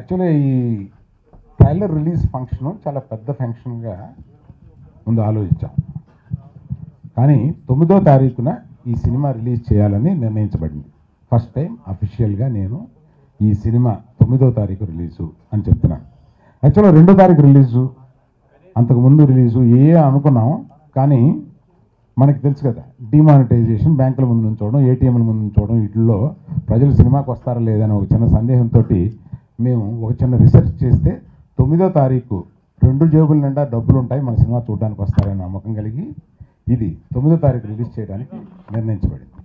Actually ఈ trailer release function చాలా పెద్ద ఫంక్షన్గా ముందు ఆలోచించాం. కానీ 9వ తారీఖున ఈ సినిమా రిలీజ్ చేయాలని నిర్ణయించబడింది. ఫస్ట్ టైం అఫీషియల్గా నేను ఈ సినిమా 9వ తారీఖు రిలీజు అని చెప్తున్నాను. యాక్చువల్గా 2వ తారీఖు రిలీజు, అంతకుముందు రిలీజు అనుకున్నాం. కానీ మనకి తెలుసు కదా, డిమానిటైజేషన్, బ్యాంకుల ముందు నుంచోవడం, ఏటీఎంల ముందు నుంచోవడం, వీటిల్లో ప్రజలు సినిమాకి వస్తారా లేదని ఒక చిన్న సందేహంతో మేము ఒక చిన్న రీసెర్చ్ చేస్తే 9వ తారీఖు 2 జేబుల నిండా డబ్బులు ఉంటాయి, మన సినిమా చూడడానికి వస్తారని నమ్మకం కలిగి ఇది 9వ తారీఖు రిలీజ్ చేయడానికి నిర్ణయించబడింది.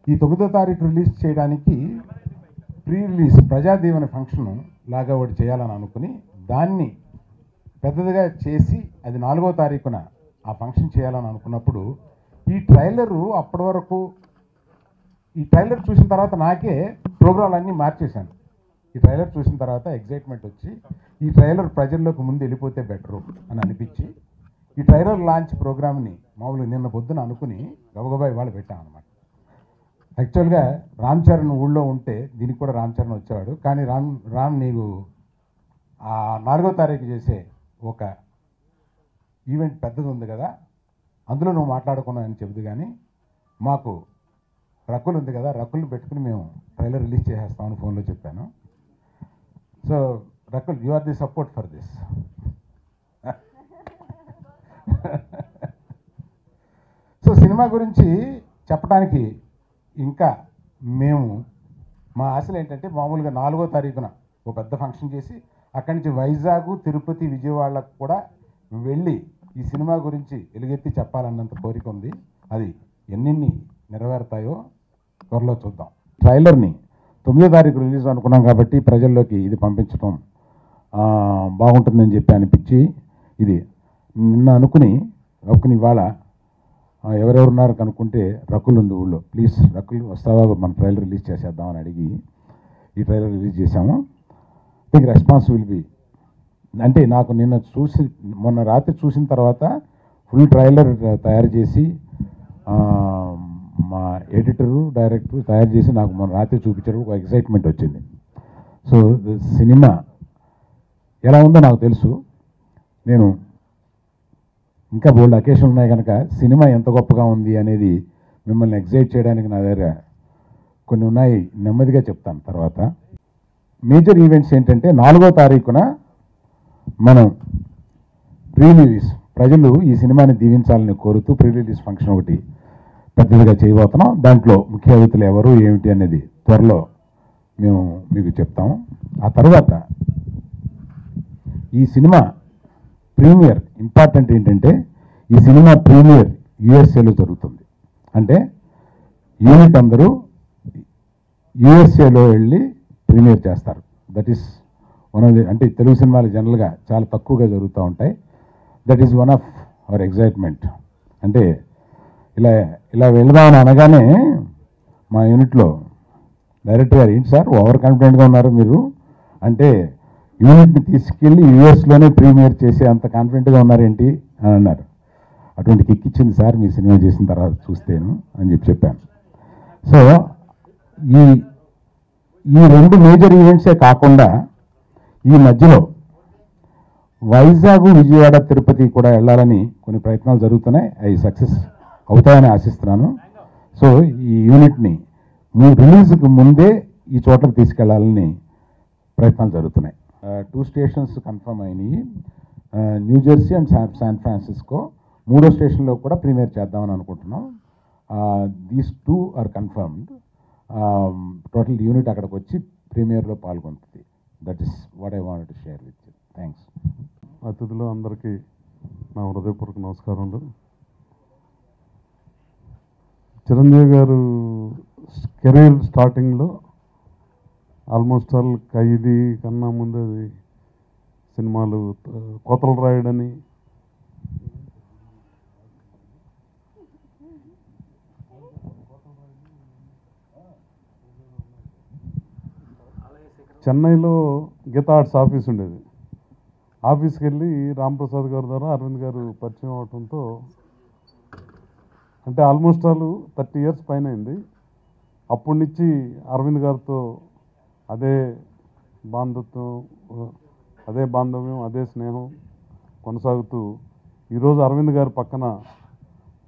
ఈ 9వ తారీఖు రిలీజ్ చేయడానికి ప్రీ రిలీజ్ ప్రజాదీవన ఫంక్షన్ లాగా ఒకటి చేయాలని అనుకుని దాన్ని పెద్దదిగా చేసి అది 4వ తారీఖున ఆ ఫంక్షన్ చేయాలని అనుకున్నప్పుడు ఈ ట్రైలరు అప్పటి వరకు ఈ ట్రైలర్ చూసిన తర్వాత నాకే ప్రోగ్రాంలన్నీ మార్చేశాను. ఈ ట్రైలర్ చూసిన తర్వాత ఎగ్జైట్మెంట్ వచ్చి ఈ ట్రైలర్ ప్రజల్లోకి ముందు వెళ్ళిపోతే బెటరు అని అనిపించి ఈ ట్రైలర్ లాంచ్ ప్రోగ్రామ్ని మామూలుగా నిన్న పొద్దున అనుకుని గబగబా ఇవాళ పెట్టాం అనమాట. యాక్చువల్గా రామ్ చరణ్ ఊళ్ళో ఉంటే దీనికి కూడా రామ్ చరణ్ వచ్చేవాడు. కానీ రామ్ నీకు ఆ 4వ తారీఖు చేసే ఒక ఈవెంట్ పెద్దది ఉంది కదా, అందులో నువ్వు మాట్లాడుకున్నావు అని చెబుదు. కానీ మాకు రకుల్ ఉంది కదా, రకుల్ని పెట్టుకుని మేము ట్రైలర్ రిలీజ్ చేసేస్తామని ఫోన్లో చెప్పాను. So Rakul, you are the support for this. So cinema గురించి చెప్పడానికి ఇంకా మేము మా ఆశలు ఏంటంటే మామూలుగా 4వ తారీఖున ఒక పెద్ద ఫంక్షన్ చేసి అక్కడి నుంచి వైజాగ్, తిరుపతి, విజయవాడకు కూడా వెళ్ళి ఈ సినిమా గురించి ఎలుగెత్తి చెప్పాలన్నంత కోరిక ఉంది. అది ఎన్నెన్ని నెరవేరుతాయో త్వరలో చూద్దాం. ట్రైలర్ని 9వ తారీఖు రిలీజ్ అనుకున్నాం కాబట్టి ప్రజల్లోకి ఇది పంపించడం బాగుంటుందని చెప్పి అనిపించి ఇది నిన్న అనుకుని ఇవాళ ఎవరెవరున్నారు కనుక్కుంటే రకుల్ ఉంది ఊళ్ళో. ప్లీజ్ రకుల్ వస్తావా, మన ట్రైలర్ రిలీజ్ చేసేద్దామని అడిగి ఈ ట్రైలర్ రిలీజ్ చేశాము. థింక్ రెస్పాన్స్ విల్ బి అంటే నాకు మొన్న రాత్రి చూసిన తర్వాత ఫుల్ ట్రైలర్ తయారు చేసి మా ఎడిటరు, డైరెక్టరు తయారు చేసి నాకు మొన్న రాత్రి చూపించారు. ఒక ఎక్సైట్మెంట్ వచ్చింది. సో సినిమా ఎలా ఉందో నాకు తెలుసు. నేను ఇంకా బోల్డ్ అకేషన్ ఉన్నాయి కనుక సినిమా ఎంత గొప్పగా ఉంది అనేది మిమ్మల్ని ఎక్సైట్ చేయడానికి నా దగ్గర కొన్ని ఉన్నాయి, నెమ్మదిగా చెప్తాను తర్వాత. మేజర్ ఈవెంట్స్ ఏంటంటే 4వ తారీఖున మనం ప్రీ రిలీజ్, ప్రజలు ఈ సినిమాని దీవించాలని కోరుతూ ప్రీ రిలీజ్ ఫంక్షన్ ఒకటి పెద్దదిగా చేయబోతున్నాం. దాంట్లో ముఖ్య అతిథులు ఎవరు ఏమిటి అనేది త్వరలో మేము మీకు చెప్తాము. ఆ తర్వాత ఈ సినిమా ప్రీమియర్ ఇంపార్టెంట్ ఏంటంటే ఈ సినిమా ప్రీమియర్ యుఎస్ఏలో జరుగుతుంది. అంటే యూనిట్ అందరూ యుఎస్ఏలో వెళ్ళి ప్రీమియర్ చేస్తారు. That is one of the, అంటే తెలుగు సినిమాలు జనరల్గా చాలా తక్కువగా జరుగుతూ ఉంటాయి. That is one of our excitement. అంటే ఇలా వెళ్దామని అనగానే మా యూనిట్లో డైరెక్టర్ గారు, ఏంటి సార్ ఓవర్ కాన్ఫిడెంట్గా ఉన్నారు మీరు, అంటే యూనిట్ని తీసుకెళ్ళి యూఎస్లోనే ప్రీమియర్ చేసే అంత కాన్ఫిడెంట్గా ఉన్నారేంటి అని అన్నారు. అటువంటి కిక్ ఇచ్చింది సార్ మీ సినిమా చేసిన తర్వాత చూస్తేను అని చెప్పాను. సో ఈ 2 మేజర్ ఈవెంట్సే కాకుండా ఈ మధ్యలో వైజాగ్, విజయవాడ, తిరుపతి కూడా వెళ్ళాలని కొన్ని ప్రయత్నాలు జరుగుతున్నాయి. అవి సక్సెస్ అవుతాయని ఆశిస్తున్నాను. సో ఈ యూనిట్ని రిలీజ్కి ముందే ఈ చోట్లకు తీసుకెళ్లాలని ప్రయత్నాలు జరుగుతున్నాయి. 2 స్టేషన్స్ కన్ఫర్మ్ అయినాయి, న్యూజెర్సీ అండ్ శాన్ ఫ్రాన్సిస్కో. 3వ స్టేషన్లో కూడా ప్రీమియర్ చేద్దామని అనుకుంటున్నాం. These 2 are confirmed. Total unit అక్కడికి వచ్చి ప్రీమియర్లో పాల్గొంటుంది. That is what I wanted to share with you. Thanks. అతిథులు అందరికీ నా హృదయపూర్వక నమస్కారాలు. చిరంజీవి గారు కెరీర్ స్టార్టింగ్లో ఆల్మోస్ట్ ఆల్ ఖైదీ కన్నా ముందు సినిమాలు కోతలు రాయడని, చెన్నైలో గీతా ఆర్ట్స్ ఆఫీస్ ఉండేది. ఆఫీస్కి వెళ్ళి రాంప్రసాద్ గారి ద్వారా అరవింద్ గారు పరిచయం అవడంతో, అంటే ఆల్మోస్ట్ ఆల్ 30 years పైన అయింది. అప్పటి నుంచి అరవింద్ గారితో అదే బాంధత్వం, అదే బాంధవ్యం, అదే స్నేహం కొనసాగుతూ ఈరోజు అరవింద్ గారి పక్కన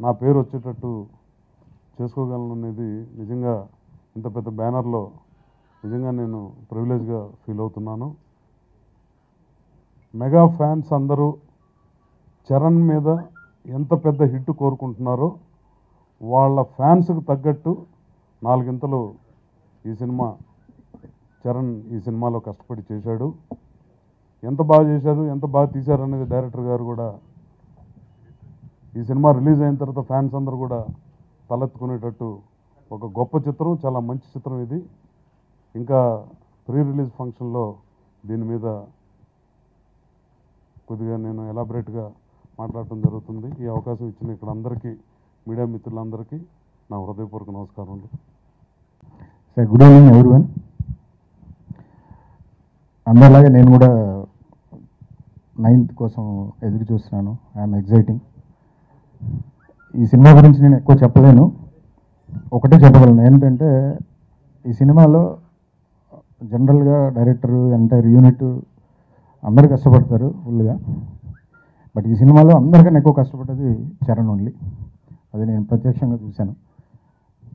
నా పేరు వచ్చేటట్టు చేసుకోగలను అనేది నిజంగా ఇంత పెద్ద బ్యానర్లో నిజంగా నేను ప్రివిలేజ్గా ఫీల్ అవుతున్నాను. మెగా ఫ్యాన్స్ అందరూ చరణ్ మీద ఎంత పెద్ద హిట్ కోరుకుంటున్నారో వాళ్ళ ఫ్యాన్స్కి తగ్గట్టు 4 ఇంతలు ఈ సినిమా చరణ్ ఈ సినిమాలో కష్టపడి చేశాడు. ఎంత బాగా చేశారు, ఎంత బాగా తీశారు అనేది డైరెక్టర్ గారు కూడా ఈ సినిమా రిలీజ్ అయిన తర్వాత ఫ్యాన్స్ అందరూ కూడా తలెత్తుకునేటట్టు ఒక గొప్ప చిత్రం, చాలా మంచి చిత్రం ఇది. ఇంకా ప్రీ రిలీజ్ ఫంక్షన్లో దీని మీద కొద్దిగా నేను ఎలాబరేట్గా మాట్లాడటం జరుగుతుంది. ఈ అవకాశం ఇచ్చిన ఇక్కడ అందరికీ, మీడియా మిత్రులందరికీ నా హృదయపూర్వక నమస్కారాలు. Sir, good evening everyone. అందరిలాగే నేను కూడా 9th కోసం ఎదురు చూస్తున్నాను. I'm exciting. ఈ సినిమా గురించి నేను ఎక్కువ చెప్పలేను, ఒకటే చెప్పగలను. ఏంటంటే ఈ సినిమాలో జనరల్గా డైరెక్టర్, ఎంటైర్ యూనిట్ అందరూ కష్టపడతారు ఫుల్గా. బట్ ఈ సినిమాలో అందరికన్నా ఎక్కువ కష్టపడ్డది చరణ్ ఓన్లీ. అది నేను ప్రత్యక్షంగా చూశాను.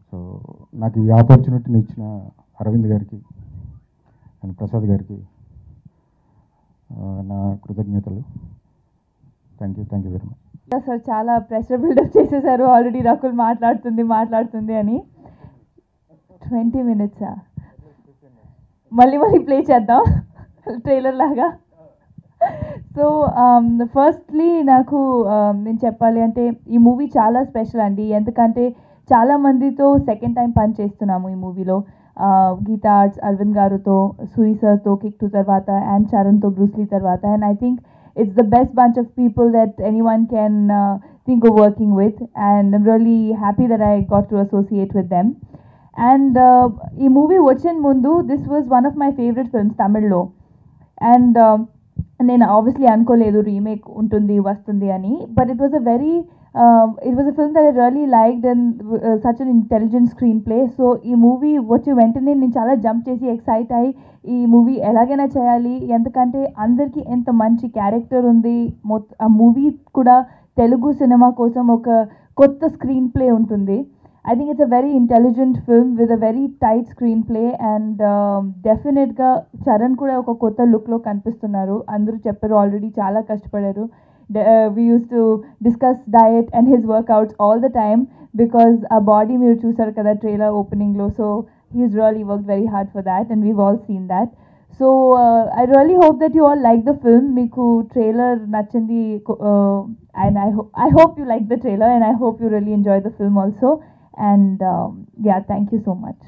సో నాకు ఈ ఆపర్చునిటీని ఇచ్చిన అరవింద్ గారికి అండ్ ప్రసాద్ గారికి నా కృతజ్ఞతలు. Thank you very much. Sir, చాలా ప్రెషర్ బిల్డప్ చేసేసారు ఆల్రెడీ. రకుల్ మాట్లాడుతుంది అని 20 minutes మళ్ళీ ప్లే చేద్దాం ట్రైలర్ లాగా. సో ఫస్ట్లీ నాకు నేను చెప్పాలి అంటే ఈ మూవీ చాలా స్పెషల్ అండి. ఎందుకంటే చాలామందితో సెకండ్ టైం పని చేస్తున్నాము ఈ మూవీలో. గీతా ఆర్ట్స్ అరవింద్ గారుతో, సూరి సార్తో కిక్ 2 తర్వాత, అండ్ చరణ్తో బ్రూస్లీ తర్వాత. And I think it's the best bunch of people that anyone can think of working with, and I'm really happy that I got to associate with them. And ee movie vachin mundu, this was one of my favorite films Tamil lo, and నేను obviously అనుకోలేదు remake ఉంటుంది వస్తుంది అని. But it was a film that I really liked, and such an intelligent screenplay. So ఈ movie వచ్చి వెంటనే నేను చాలా జంప్ చేసి ఎక్సైట్ అయ్యి ఈ మూవీ ఎలాగైనా చేయాలి, ఎందుకంటే అందరికీ ఎంత మంచి క్యారెక్టర్ ఉంది. ఆ మూవీ కూడా తెలుగు సినిమా కోసం ఒక కొత్త స్క్రీన్ ప్లే ఉంటుంది. I think it's a very intelligent film with a very tight screenplay, and డెఫినెట్గా చరణ్ కూడా ఒక కొత్త లుక్లో కనిపిస్తున్నారు. అందరూ చెప్పారు ఆల్రెడీ చాలా కష్టపడారు. We used to discuss diet and his workouts all the time because ఆ బాడీ మీరు చూసారు కదా ట్రైలర్ ఓపెనింగ్లో. So he's really worked very hard for that, and we've all seen that. So I really hope that you all like the film. Meeku trailer nachindi, and I hope you like the trailer, and I hope you really enjoy the film also. And yeah, thank you so much.